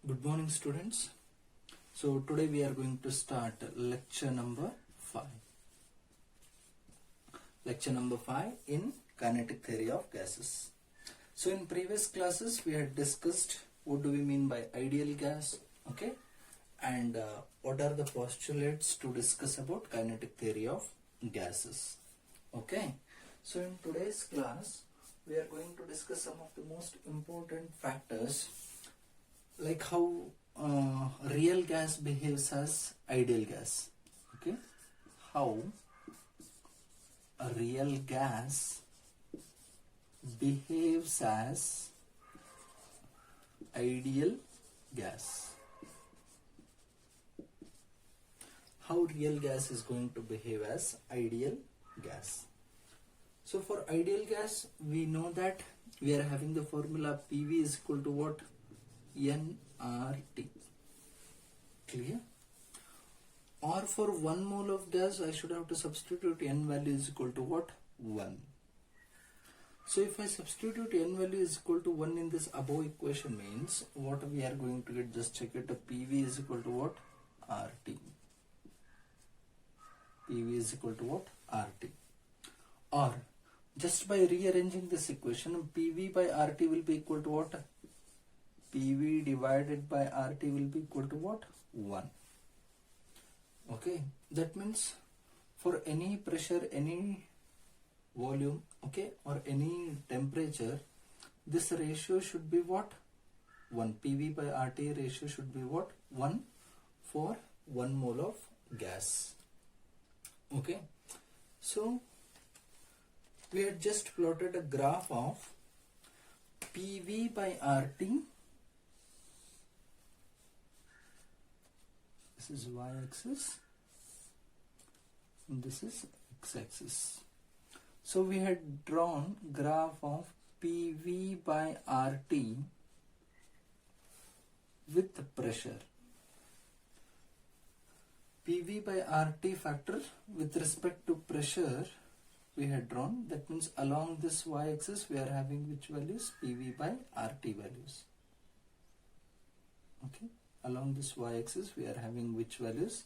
Good morning, students. So today we are going to start lecture number 5. Lecture number 5 in kinetic theory of gases. So in previous classes we had discussed what do we mean by ideal gas, okay, and what are the postulates to discuss about kinetic theory of gases, okay. So in today's class we are going to discuss some of the most important factors, like how real gas behaves as ideal gas, okay, how a real gas behaves as ideal gas, how real gas is going to behave as ideal gas. So for ideal gas we know that we are having the formula PV is equal to what? nRT. Clear? Or for 1 mole of gas I should have to substitute n value is equal to what? 1. So if I substitute n value is equal to 1 in this above equation, means what we are going to get, just check it, PV is equal to what? RT. PV is equal to what? RT. Or just by rearranging this equation, PV by RT will be equal to what? PV divided by RT will be equal to what? 1. Okay, that means for any pressure, any volume, okay, or any temperature, this ratio should be what? 1. PV by RT ratio should be what? 1 for 1 mole of gas. Okay, so we had just plotted a graph of PV by RT. This is y-axis and this is x-axis. So we had drawn graph of PV by RT with pressure. PV by RT factor with respect to pressure we had drawn. That means along this y-axis we are having which values? PV by RT values. Okay. Along this y-axis we are having which values?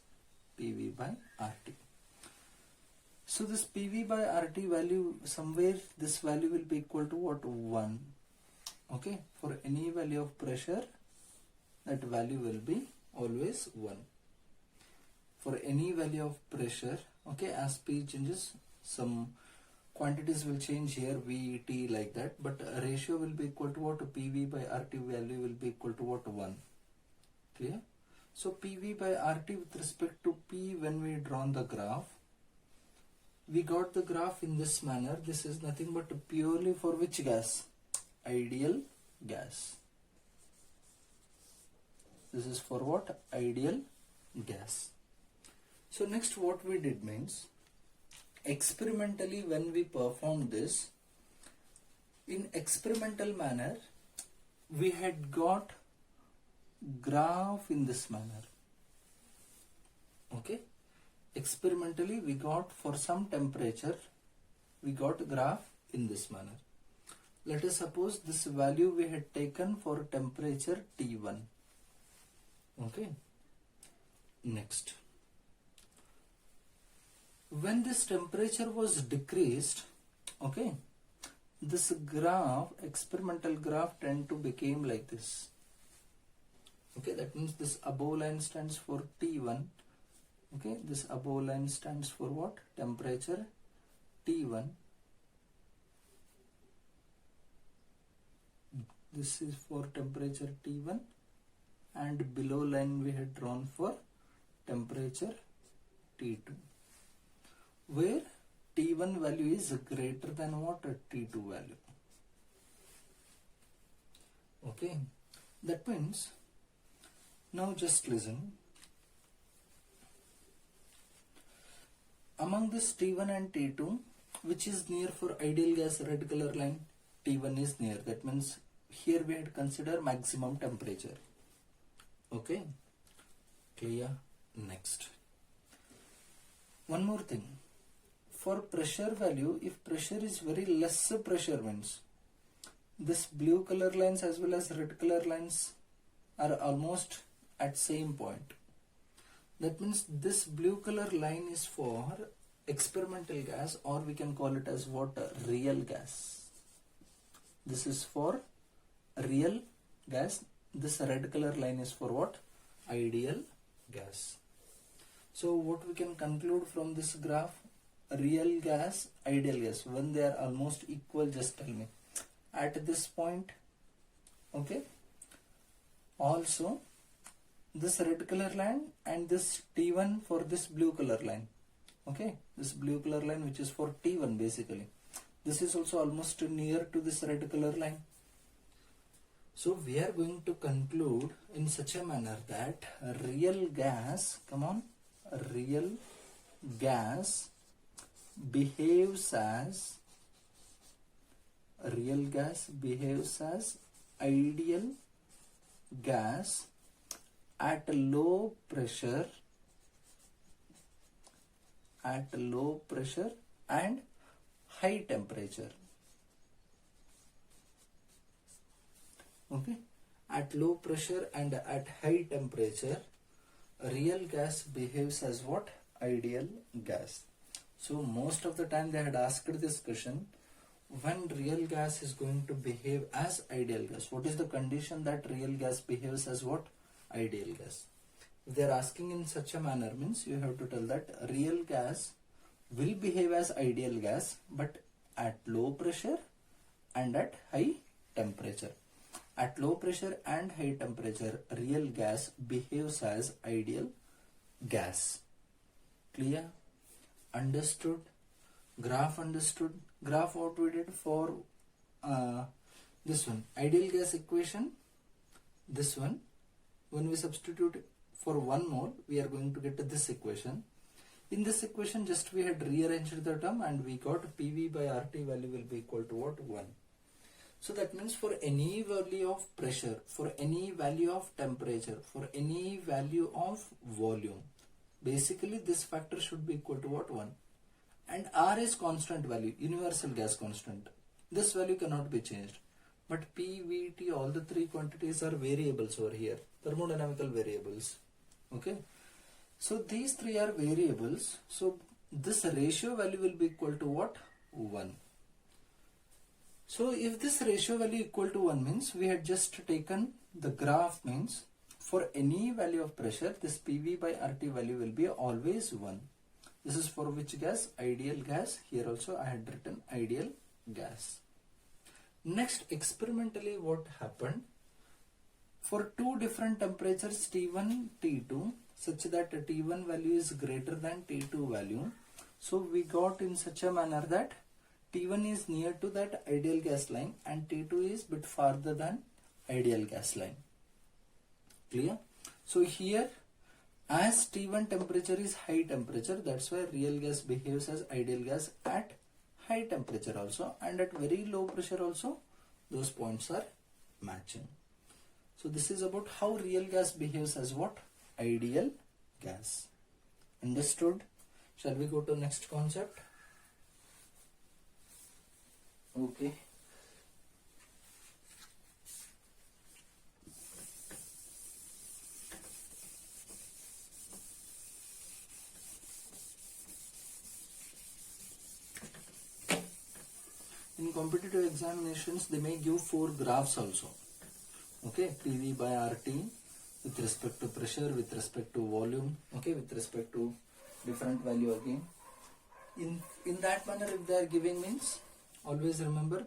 PV by RT. So this PV by RT value, somewhere this value will be equal to what? 1. Okay, for any value of pressure that value will be always 1. For any value of pressure, okay, as P changes, some quantities will change here, V, T, like that, but a ratio will be equal to what? PV by RT value will be equal to what? 1. Clear? So PV by RT with respect to P, when we drawn the graph, we got the graph in this manner. This is nothing but purely for which gas? Ideal gas. This is for what? Ideal gas. So next what we did means, experimentally when we performed this, in experimental manner we had got graph in this manner. Okay, experimentally we got for some temperature we got graph in this manner. Let us suppose this value we had taken for temperature T1. Okay, next, when this temperature was decreased, okay, this graph, experimental graph, tend to become like this. Okay, that means this above line stands for T1. Okay, this above line stands for what? Temperature T1. This is for temperature T1, and below line we had drawn for temperature T2, where T1 value is greater than what? T2 value. Okay, that means, now just listen. Among this T1 and T2, which is near for ideal gas? Red color line. T1 is near. That means here we had consider maximum temperature. Okay, clear? Next, one more thing. For pressure value, if pressure is very less pressure, means this blue color lines as well as red color lines are almost at same point. That means this blue color line is for experimental gas, or we can call it as what? Real gas. This is for real gas. This red color line is for what? Ideal gas. So what we can conclude from this graph? Real gas, ideal gas, when they are almost equal, just tell me at this point. Okay. Also this red color line and this T1 for this blue color line. Okay, this blue color line which is for T1 basically. This is also almost near to this red color line. So we are going to conclude in such a manner that real gas, come on, real gas behaves as ideal gas at low pressure and high temperature. Okay, at low pressure and at high temperature, real gas behaves as what? Ideal gas. So most of the time they had asked this question, when real gas is going to behave as ideal gas, what is the condition that real gas behaves as what? Ideal gas. If they are asking in such a manner, means you have to tell that real gas will behave as ideal gas but at low pressure and at high temperature. At low pressure and high temperature, real gas behaves as ideal gas. Clear? Understood? Graph understood? Graph what we did for this one, ideal gas equation, this one, when we substitute for 1 mole, we are going to get this equation. In this equation, just we had rearranged the term and we got PV by RT value will be equal to what? 1. So that means for any value of pressure, for any value of temperature, for any value of volume, basically this factor should be equal to what? 1. And R is constant value, universal gas constant. This value cannot be changed. But P, V, T, all the 3 quantities are variables over here, thermodynamical variables. Okay. So these 3 are variables. So this ratio value will be equal to what? 1. So if this ratio value equal to 1 means we had just taken the graph, means for any value of pressure, this PV by RT value will be always 1. This is for which gas? Ideal gas. Here also I had written ideal gas. Next, experimentally what happened? For 2 different temperatures T1, T2, such that T1 value is greater than T2 value. So we got in such a manner that T1 is near to that ideal gas line and T2 is bit farther than ideal gas line. Clear? So here, as T1 temperature is high temperature, that's why real gas behaves as ideal gas at high temperature also, and at very low pressure also those points are matching. So this is about how real gas behaves as what? Ideal gas. Understood? Shall we go to next concept? Okay. In competitive examinations, they may give 4 graphs also. Okay, PV by RT with respect to pressure, with respect to volume, okay, with respect to different value again. In that manner, if they are giving, means always remember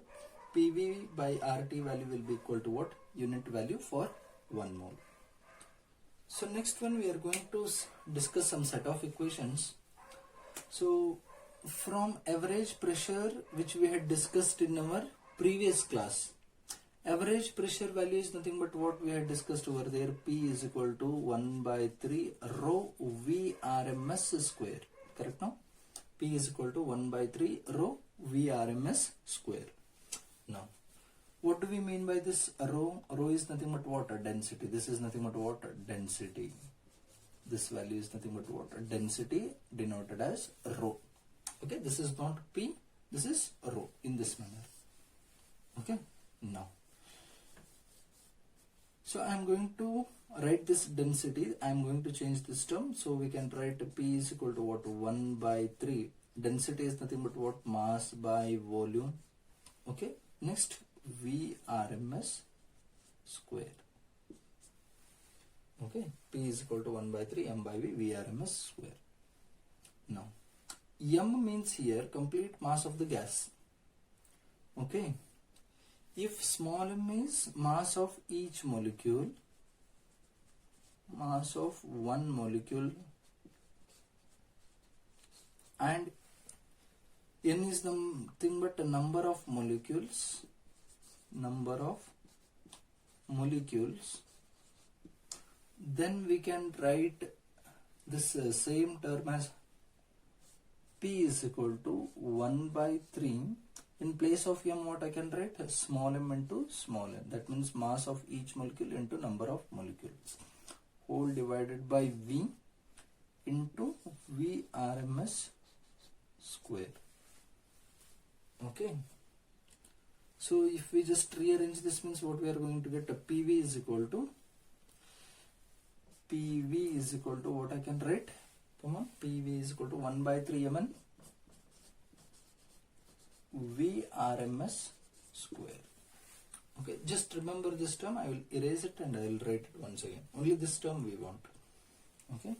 PV by RT value will be equal to what? Unit value for 1 mole. So next one we are going to discuss some set of equations. So from average pressure, which we had discussed in our previous class, average pressure value is nothing but what we had discussed over there. P is equal to 1 by 3 rho V RMS square. Correct now? P is equal to 1 by 3 rho V RMS square. Now, what do we mean by this rho? Rho is nothing but water density. This is nothing but water density. This value is nothing but water density denoted as rho. Okay, this is not P, this is rho in this manner. Okay, now. So I am going to write this density. I am going to change this term. So we can write P is equal to what? 1 by 3. Density is nothing but what? Mass by volume. Okay. Next, VRMS square. Okay. P is equal to 1 by 3 M by V VRMS square. Now, M means here complete mass of the gas. Okay. If small m is mass of each molecule, mass of one molecule, and n is nothing but a number of molecules, then we can write this same term as P is equal to 1 by 3. In place of m, what I can write? Small m into small m. That means mass of each molecule into number of molecules. Whole divided by V into VRMS square. Okay. So if we just rearrange this, means what we are going to get? A PV is equal to what I can write? Come on. PV is equal to 1 by 3 mn VRMS square. Okay, just remember this term. I will erase it and I will write it once again. Only this term we want. Okay.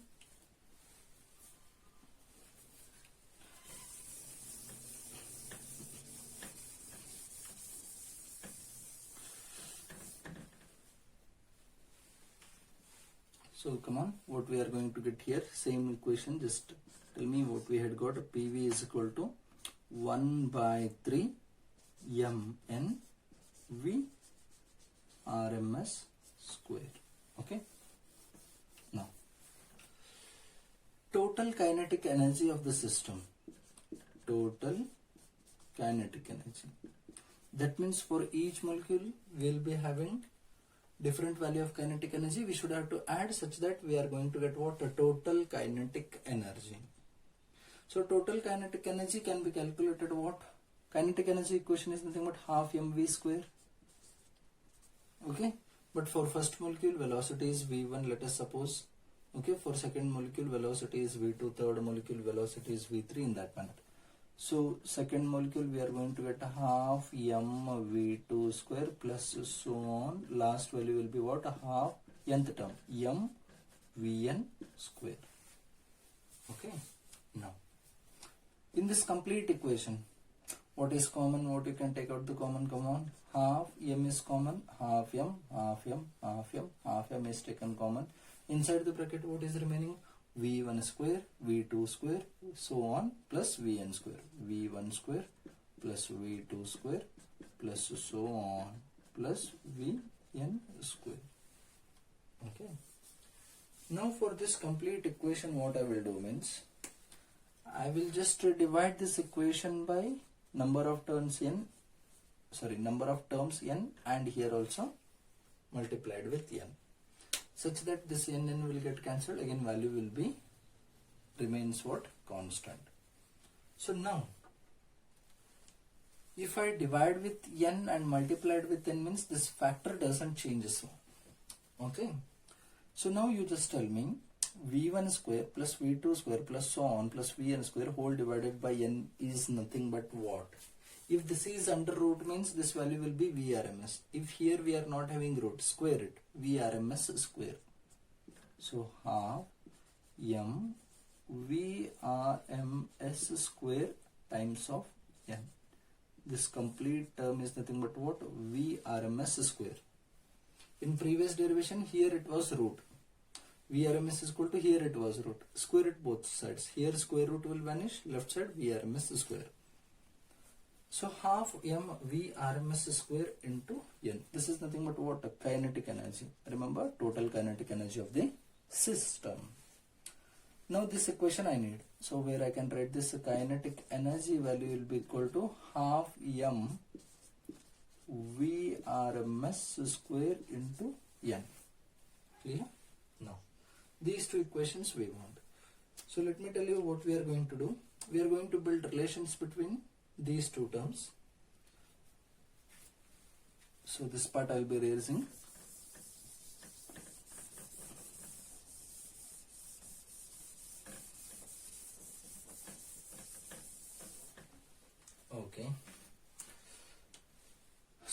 So come on, what we are going to get here? Same equation. Just tell me what we had got. PV is equal to 1 by 3 mn V RMS square. Okay. Now, total kinetic energy of the system. Total kinetic energy. That means for each molecule we will be having different value of kinetic energy. We should have to add such that we are going to get what? A total kinetic energy. So total kinetic energy can be calculated what? Kinetic energy equation is nothing but half mv square. Okay. But for first molecule velocity is v1, let us suppose. Okay. For second molecule velocity is v2, third molecule velocity is v3, in that manner. So second molecule we are going to get half mv2 square plus so on. Last value will be what? Half nth term mvn square. Okay. Now, in this complete equation, what is common? What you can take out the common? Come on. Half m is common. Half m, half m, half m, half m is taken common. Inside the bracket, what is remaining? v1 square, v2 square, so on, plus vn square. v1 square plus v2 square plus so on, plus vn square. Okay. Now for this complete equation, what I will do means, I will just divide this equation by number of terms n, and here also multiplied with n, such that this n will get cancelled. Again value will be remains what? Constant. So now if I divide with n and multiplied with n, means this factor doesn't change. So okay. So now you just tell me v1 square plus v2 square plus so on plus vn square whole divided by n is nothing but what? If this is under root, means this value will be VRMS. If here we are not having root, square it, VRMS square. So half m VRMS square times of n. This complete term is nothing but what? VRMS square. In previous derivation, here it was root. VRMS is equal to, here it was root. Square it both sides. Here square root will vanish, left side VRMS square. So half m VRMS square into n. This is nothing but what? Kinetic energy. Remember, total kinetic energy of the system. Now this equation I need. So where I can write this kinetic energy value will be equal to half m VRMS square into n. Clear? Now, these two equations we want. So let me tell you what we are going to do. We are going to build relations between these two terms. So this part I will be erasing.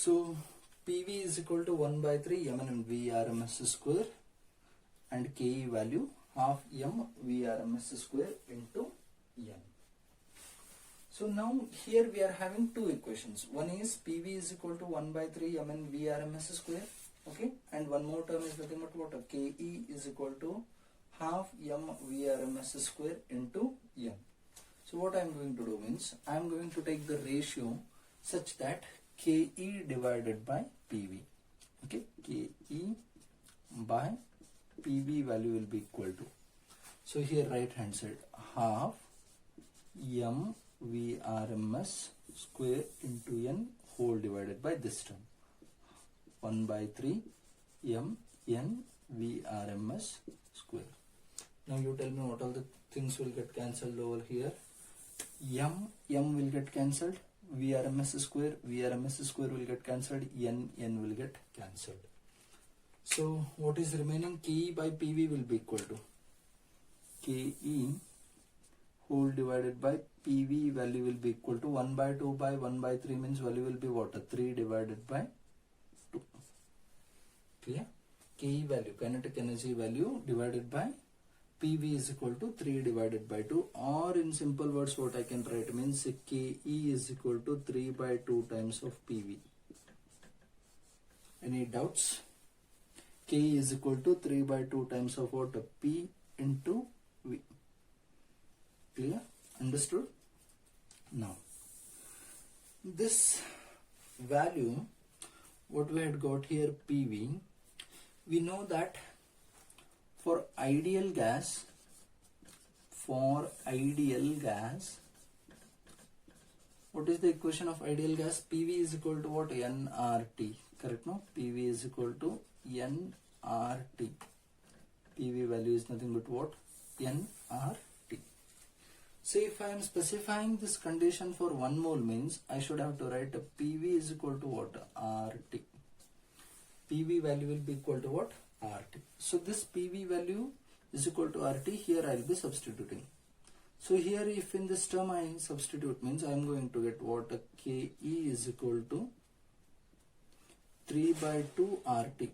So PV is equal to 1 by 3 mn VRMS square and Ke value half m VRMS square into n. So now here we are having two equations. One is PV is equal to 1 by 3 mn VRMS square, okay, and one more term is nothing but what? Ke is equal to half m VRMS square into n. So what I am going to do means I am going to take the ratio such that Ke divided by PV, okay, Ke by PV value will be equal to, so here right hand side half m VRMS square into n whole divided by this term 1 by 3 m n VRMS square. Now you tell me what all the things will get cancelled over here. M will get cancelled, VRMS square will get cancelled, n will get cancelled. So what is remaining? Ke by PV will be equal to Ke whole divided by PV value will be equal to 1 by 2 by 1 by 3 means value will be what? 3 divided by 2. Clear? Ke value, kinetic energy value divided by PV is equal to 3 divided by 2, or in simple words what I can write means Ke is equal to 3 by 2 times of PV. Any doubts? K is equal to 3 by 2 times of what? P into V. Clear? Understood? Now, this value, what we had got here PV, we know that for ideal gas, what is the equation of ideal gas? PV is equal to what? nRT. Correct, no? PV is equal to nRT. PV value is nothing but what? nRT. So if I am specifying this condition for 1 mole means I should have to write PV is equal to what? RT. PV value will be equal to what? RT. So this PV value is equal to RT. Here I will be substituting. So here if in this term I substitute means I am going to get what? Ke is equal to 3 by 2 RT.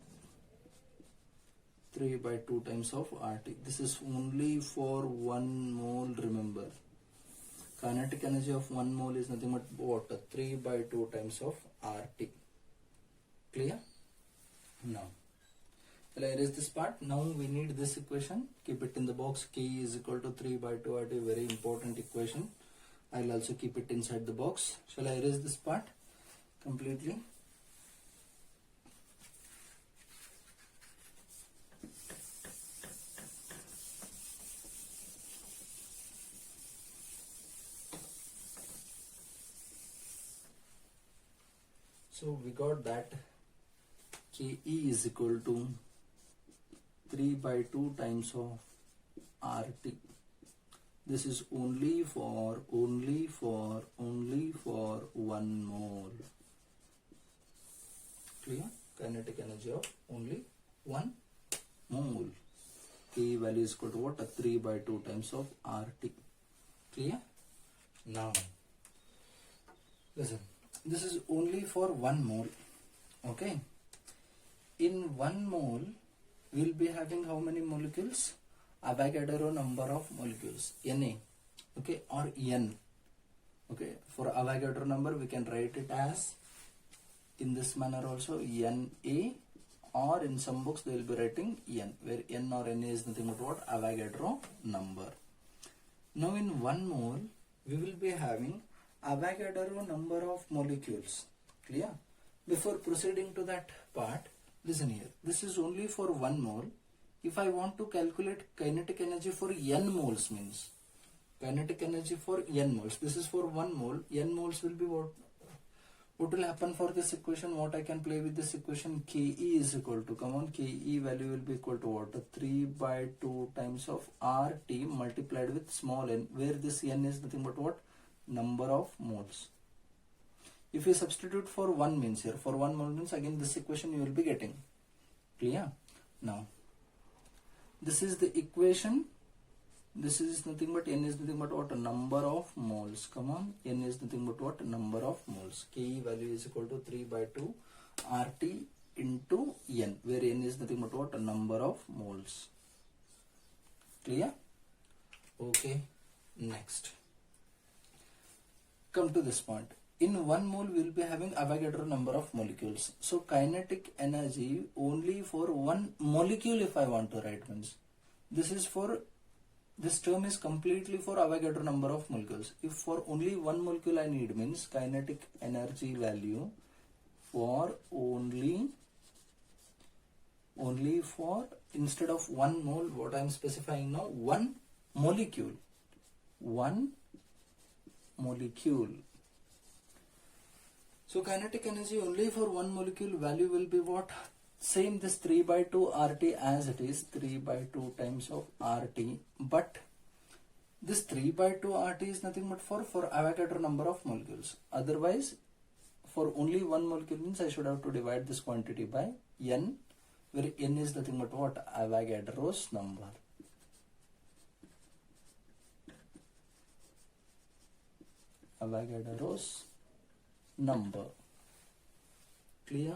3 by 2 times of RT. This is only for 1 mole, remember. Kinetic energy of 1 mole is nothing but what? 3 by 2 times of RT. Clear? Now, shall I erase this part? Now we need this equation. Keep it in the box. K is equal to 3 by 2 RT. Very important equation. I will also keep it inside the box. Shall I erase this part completely? So we got that Ke is equal to 3 by 2 times of RT. This is only for 1 mole. Clear? Kinetic energy of only 1 mole. Ke value is equal to what? 3 by 2 times of RT. Clear? Now, listen. This is only for 1 mole. Okay. In 1 mole, we will be having how many molecules? Avogadro number of molecules, Na, okay, or N. Okay, for Avogadro number we can write it as in this manner also Na, or in some books they will be writing N, where N or Na is nothing but what? Avogadro number. Now in 1 mole we will be having Avogadro number of molecules. Clear? Before proceeding to that part, listen here. This is only for 1 mole. If I want to calculate kinetic energy for n moles means kinetic energy for n moles. This is for 1 mole. N moles will be what? What will happen for this equation? What I can play with this equation? Ke is equal to, come on, Ke value will be equal to what? 3 by 2 times of RT multiplied with small n, where this n is nothing but what? Number of moles. If you substitute for 1 means here, for 1 mole means again this equation you will be getting. Clear? Now, this is the equation this is nothing but n is nothing but what? Number of moles. Come on, n is nothing but what? Number of moles. Ke value is equal to 3 by 2 RT into n, where n is nothing but what? Number of moles. Clear? Okay. Next, come to this point. In 1 mole we will be having Avogadro number of molecules. So kinetic energy only for 1 molecule, if I want to write, means this is for, this term is completely for Avogadro number of molecules. If for only 1 molecule I need, means kinetic energy value for only for, instead of 1 mole, what I am specifying now, 1 molecule. 1 molecule. So kinetic energy only for 1 molecule value will be what? Same, this 3 by 2 RT as it is, 3 by 2 times of RT, but this 3 by 2 RT is nothing but for Avogadro number of molecules. Otherwise, for only 1 molecule means I should have to divide this quantity by n, where n is nothing but what? Avogadro's number. Avogadro's number. Clear?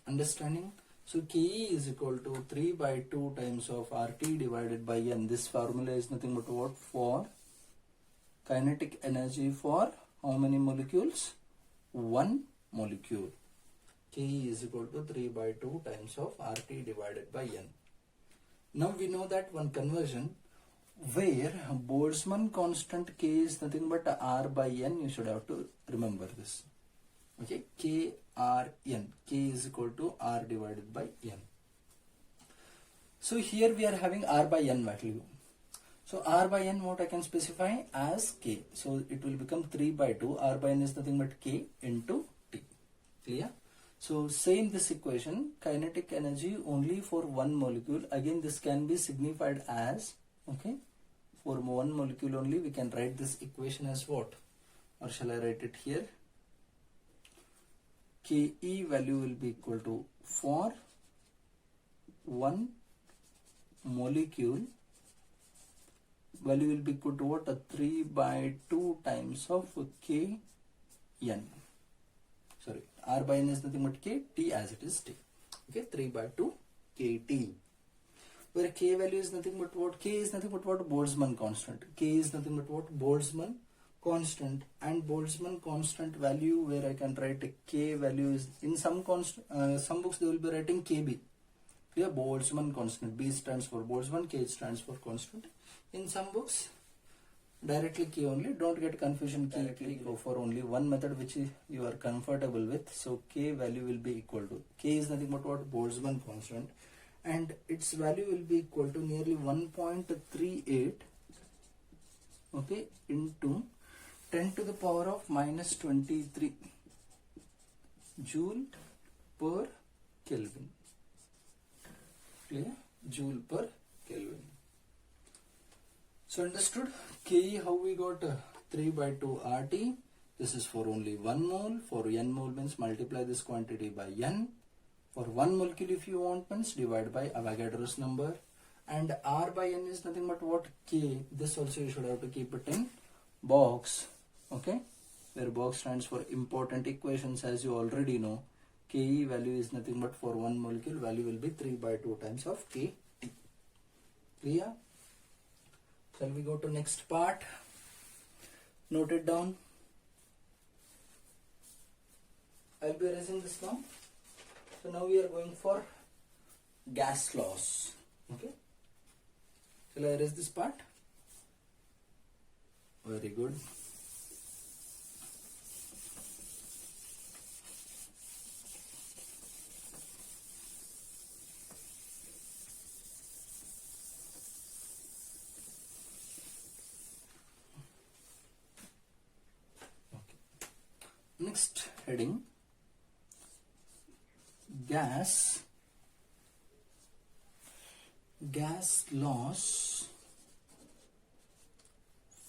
Understanding? So Ke is equal to 3 by 2 times of RT divided by n. This formula is nothing but what? For kinetic energy for how many molecules? 1 molecule. Ke is equal to 3 by 2 times of RT divided by n. Now we know that one conversion where Boltzmann constant K is nothing but R by N. You should have to remember this. Okay, K R N. K is equal to R divided by N. So here we are having R by N value. So R by N, what I can specify as K. So it will become 3 by 2. R by N is nothing but K into T. Clear? So same this equation, kinetic energy only for 1 molecule. Again, this can be signified as, okay, for 1 molecule only we can write this equation as what? Or shall I write it here? Ke value will be equal to, for 1 molecule value will be equal to what? A 3 by 2 times of K n. Sorry, R by N is nothing but K, T as it is T. Okay, 3 by 2 KT. Where K value is nothing but what? K is nothing but what? Boltzmann constant. K is nothing but what? Boltzmann constant. And Boltzmann constant value, where I can write a K value is, in some some books they will be writing KB. Clear? Boltzmann constant. B stands for Boltzmann, K stands for constant. In some books directly K only. Don't get confusion. Directly go for only one method which you are comfortable with. So K value will be equal to, K is nothing but what? Boltzmann constant. And its value will be equal to nearly 1.38, okay, into 10 to the power of minus 23 joule per Kelvin. Clear? Joule per Kelvin. So understood? Ke, how we got 3 by 2 RT. This is for only 1 mole. For n mole means multiply this quantity by n. For 1 molecule if you want means divide by Avogadro's number. And R by N is nothing but what? K. This also you should have to keep it in box. Okay. Where box stands for important equations, as you already know. Ke value is nothing but for 1 molecule value will be 3 by 2 times of Kt. Clear? Shall we go to next part? Note it down. I'll be erasing this now. So now we are going for gas laws. Okay. Shall I erase this part? Very good. Okay. Next heading. Gas loss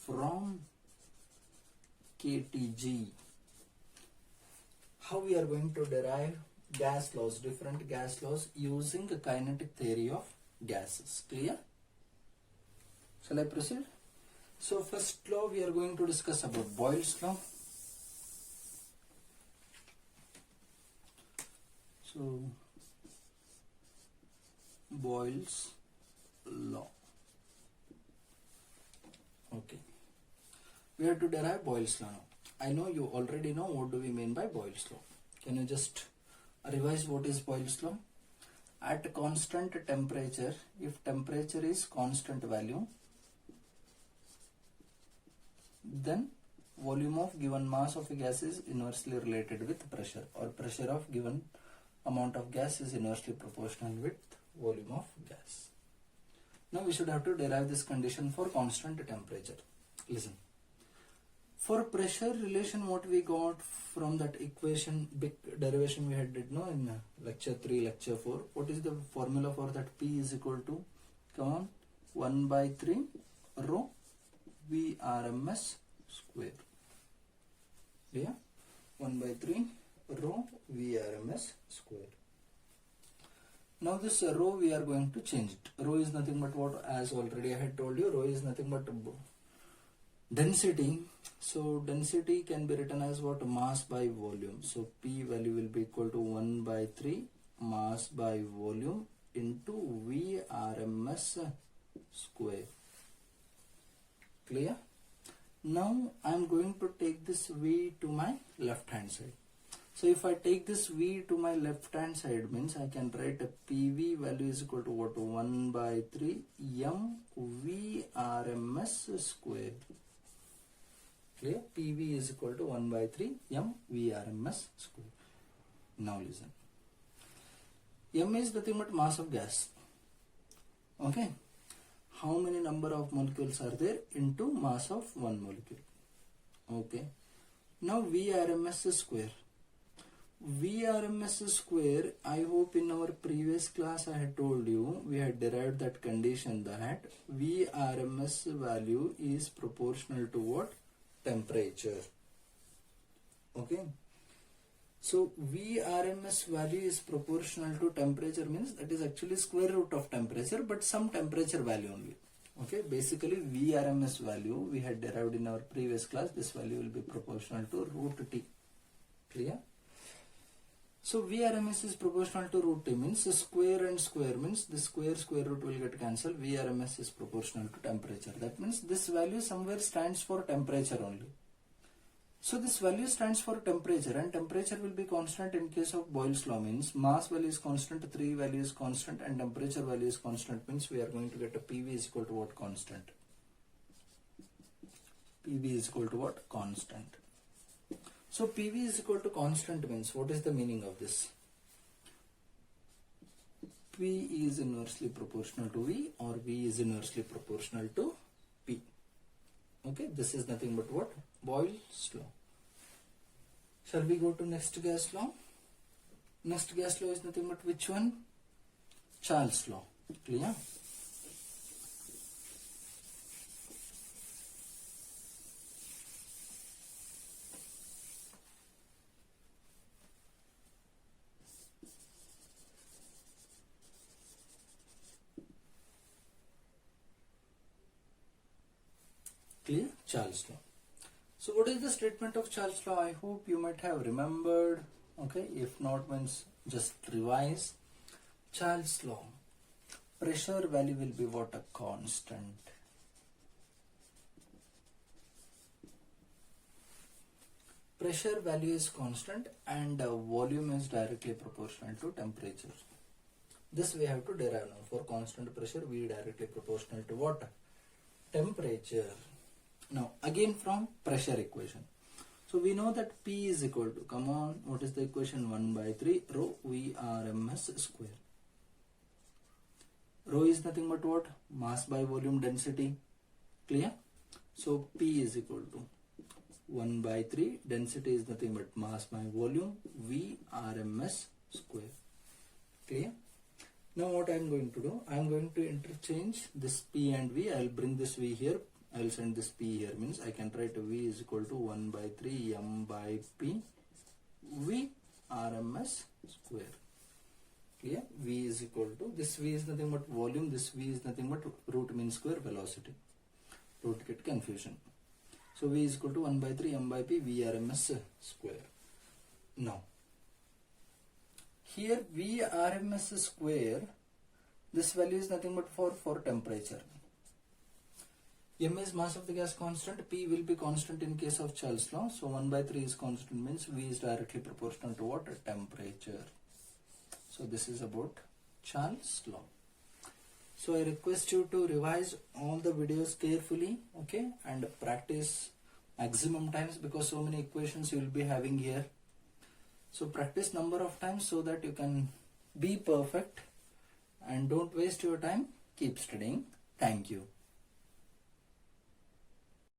from KTG. How we are going to derive gas laws, different gas laws using the kinetic theory of gases. Clear? Shall I proceed? So first law we are going to discuss about Boyle's law. So Boyle's law. Okay. We have to derive Boyle's law now. I know you already know what do we mean by Boyle's law. Can you just revise what is Boyle's law? At constant temperature, if temperature is constant value, then volume of given mass of a gas is inversely related with pressure, or pressure of given amount of gas is inversely proportional with volume of gas. Now we should have to derive this condition for constant temperature. Listen. For pressure relation, what we got from that equation, big derivation we had did know in lecture 3, lecture 4. What is the formula for that? P is equal to, come on, 1 by 3 rho V RMS square. Yeah, 1 by 3 rho V RMS square. Now this rho we are going to change it. Rho is nothing but what, as already I had told you, rho is nothing but density. So density can be written as what? Mass by volume. So P value will be equal to 1 by 3 mass by volume into V RMS square. Clear? Now I am going to take this V to my left hand side. So if I take this V to my left hand side, means I can write a PV value is equal to what? 1 by 3 M V RMS square. Clear? PV is equal to 1 by 3 M V RMS square. Now listen. M is nothing but mass of gas. Okay. How many number of molecules are there into mass of one molecule? Okay. Now V RMS square. V RMS square, I hope in our previous class I had told you, we had derived that condition that V RMS value is proportional to what? Temperature. Okay. So V RMS value is proportional to temperature, means that is actually square root of temperature, but some temperature value only. Okay. Basically V RMS value we had derived in our previous class. This value will be proportional to root T. Clear? So V RMS is proportional to root T, means square and square, means the square root will get cancelled. V RMS is proportional to temperature. That means this value somewhere stands for temperature only. So this value stands for temperature, and temperature will be constant in case of Boyle's law, means mass value is constant, 3 value is constant, and temperature value is constant, means we are going to get a PV is equal to what? Constant. PV is equal to what? Constant. So PV is equal to constant means what is the meaning of this? P is inversely proportional to V, or V is inversely proportional to P. Okay, this is nothing but what? Boyle's law. Shall we go to next gas law? Next gas law is nothing but which one? Charles law. Clear? Clear? Charles law. So what is the statement of Charles law? I hope you might have remembered. Okay, if not, means just revise. Charles law. Pressure value will be what? A constant. Pressure value is constant, and volume is directly proportional to temperature. This we have to derive now. For constant pressure, V directly proportional to what? Temperature. Now again from pressure equation. So we know that P is equal to, come on, what is the equation? 1 by 3 rho V RMS square. Rho is nothing but what? Mass by volume density. Clear? So P is equal to 1 by 3, density is nothing but mass by volume, V RMS square. Clear? Now what I am going to do? I am going to interchange this P and V. I will bring this V here. I will send this P here, means I can write V is equal to 1 by 3 M by P V RMS square. Clear? V is equal to, this V is nothing but volume, this V is nothing but root mean square velocity. Don't get confusion. So V is equal to 1 by 3 m by p Vrms square. Now, here Vrms square, this value is nothing but for temperature. M is mass of the gas constant, P will be constant in case of Charles' law. So 1 by 3 is constant, means V is directly proportional to what? Temperature. So this is about Charles' law. So I request you to revise all the videos carefully, okay, and practice maximum times, because so many equations you will be having here. So practice number of times so that you can be perfect, and don't waste your time. Keep studying. Thank you.